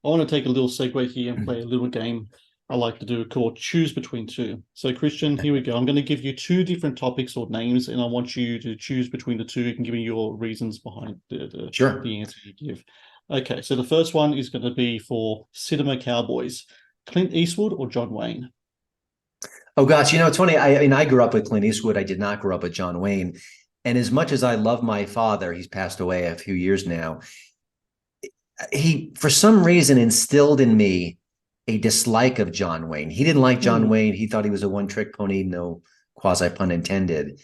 I want to take a little segue here and play a little game I like to do called Choose Between Two. So, Christian, here we go. I'm going to give you two different topics or names, and I want you to choose between the two. You can give me your reasons behind Sure. the answer you give. Okay, so the first one is going to be for Cinema Cowboys, Clint Eastwood or John Wayne? Oh gosh, it's funny. I mean, I grew up with Clint Eastwood. I did not grow up with John Wayne. And as much as I love my father, he's passed away a few years now. He, for some reason, instilled in me a dislike of John Wayne. He didn't like John Hmm. Wayne. He thought he was a one-trick pony, no quasi pun intended.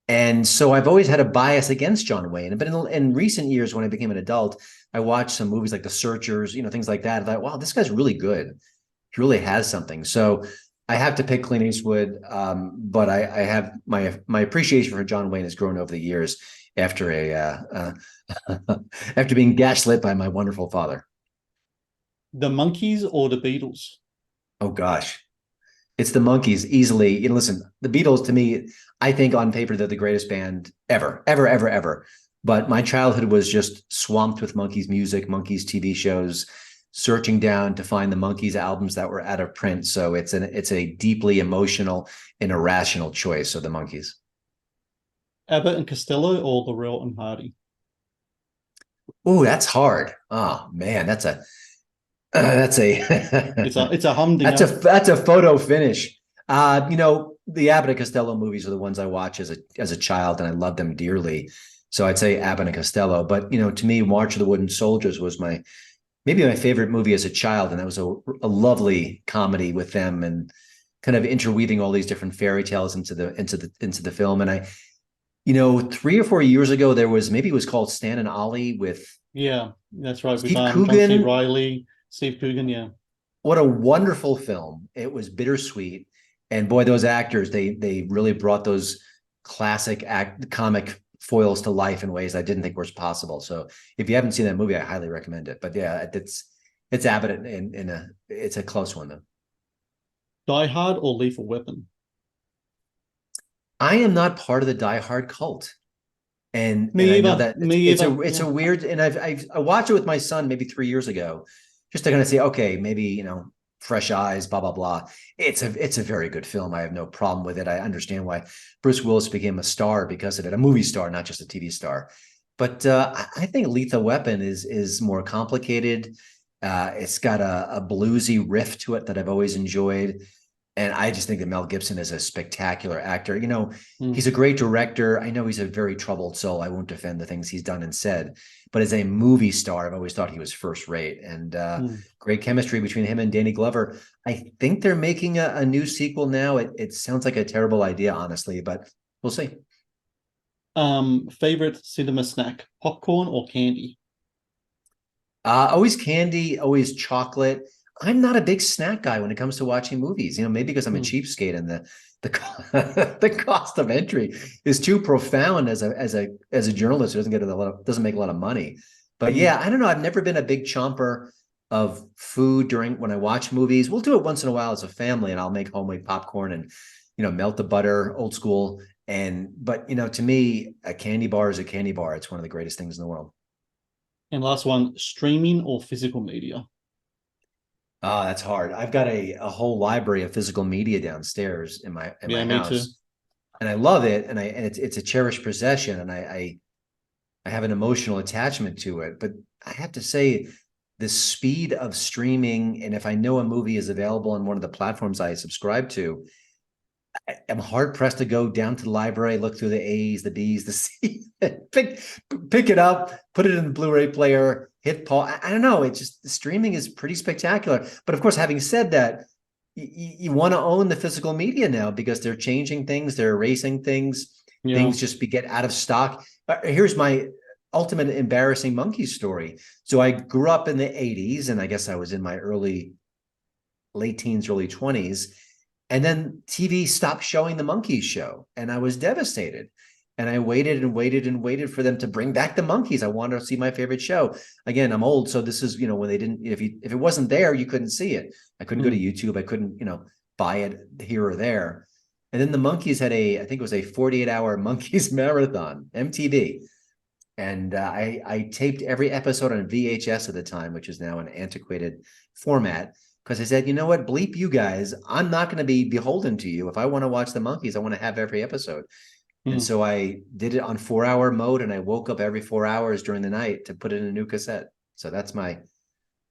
And so I've always had a bias against John Wayne. But in recent years, when I became an adult, I watched some movies like The Searchers, things like that. I thought, wow, this guy's really good. He really has something. So I have to pick Clint Eastwood, but I have my appreciation for John Wayne has grown over the years after after being gaslit by my wonderful father. The Monkees or the Beatles? Oh gosh, it's the Monkees easily. Listen, the Beatles to me, I think on paper they're the greatest band ever, ever, ever, ever. But my childhood was just swamped with Monkees music, Monkees TV shows, searching down to find the Monkees albums that were out of print. So it's a deeply emotional and irrational choice of the Monkees. Abbott and Costello or Laurel and Hardy? Oh, that's hard. Oh man, that's a It's a humdinger. that's a photo finish. The Abbott and Costello movies are the ones I watch as a child, and I love them dearly. So I'd say Abbott and Costello. But to me, March of the Wooden Soldiers was maybe my favorite movie as a child, and that was a lovely comedy with them, and kind of interweaving all these different fairy tales into the film. And 3 or 4 years ago, maybe it was called Stan and Ollie with Yeah, that's right. With Steve John C. Coogan. Riley, Steve Coogan. Yeah. What a wonderful film. It was bittersweet. And boy, those actors, they really brought those classic comic foils to life in ways I didn't think was possible. So if you haven't seen that movie, I highly recommend it. But yeah, it's Abbott it's a close one though. Die Hard or Lethal Weapon? I am not part of the Die Hard cult. And Me I know either. that Me either. it's Yeah. a weird, and I watched it with my son maybe 3 years ago, just to kind of say, okay, maybe fresh eyes, blah blah blah. It's a very good film. I have no problem with it. I understand why Bruce Willis became a star because of it, a movie star, not just a TV star. But I think Lethal Weapon is more complicated. It's got a bluesy riff to it that I've always enjoyed. And I just think that Mel Gibson is a spectacular actor. Mm. He's a great director. I know he's a very troubled soul. I won't defend the things he's done and said, but as a movie star, I've always thought he was first rate, and Mm. great chemistry between him and Danny Glover. I think they're making a new sequel now. It sounds like a terrible idea, honestly, but we'll see. Favorite cinema snack, popcorn or candy? Always candy, always chocolate. I'm not a big snack guy when it comes to watching movies. Maybe because I'm a Mm. cheapskate and the the cost of entry is too profound as a journalist who doesn't make a lot of money. But Mm. yeah, I don't know. I've never been a big chomper of food during when I watch movies. We'll do it once in a while as a family, and I'll make homemade popcorn and melt the butter, old school. But to me, a candy bar is a candy bar. It's one of the greatest things in the world. And last one, streaming or physical media? Oh, that's hard. I've got a whole library of physical media downstairs in my Yeah, me too. house, and I love it. And it's a cherished possession, and I have an emotional attachment to it. But I have to say, the speed of streaming, and if I know a movie is available on one of the platforms I subscribe to, I'm hard pressed to go down to the library, look through the A's, the B's, the C's, pick it up, put it in the Blu-ray player, hit pause. I don't know. It's just streaming is pretty spectacular. But of course, having said that, you want to own the physical media now because they're changing things, they're erasing Yeah. things just get out of stock. Here's my ultimate embarrassing monkey story. So I grew up in the 80s, and I guess I was in my late teens, early 20s. And then TV stopped showing the Monkees show, and I was devastated. And I waited and waited and waited for them to bring back the Monkees. I wanted to see my favorite show. Again, I'm old, so this is when they didn't. If it wasn't there, you couldn't see it. I couldn't go to Mm. YouTube. I couldn't buy it here or there. And then the Monkees had I think it was a 48-hour Monkees marathon, MTV. And I taped every episode on VHS at the time, which is now an antiquated format, because I said, you know what, bleep you guys. I'm not going to be beholden to you. If I want to watch the monkeys, I want to have every episode. And Mm. so I did it on 4-hour mode, and I woke up every 4 hours during the night to put in a new cassette. So that's my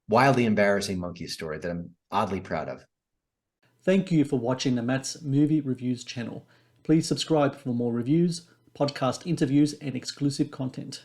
wildly embarrassing monkey story that I'm oddly proud of. Thank you for watching the Matt's Movie Reviews channel. Please subscribe for more reviews, podcast interviews, and exclusive content.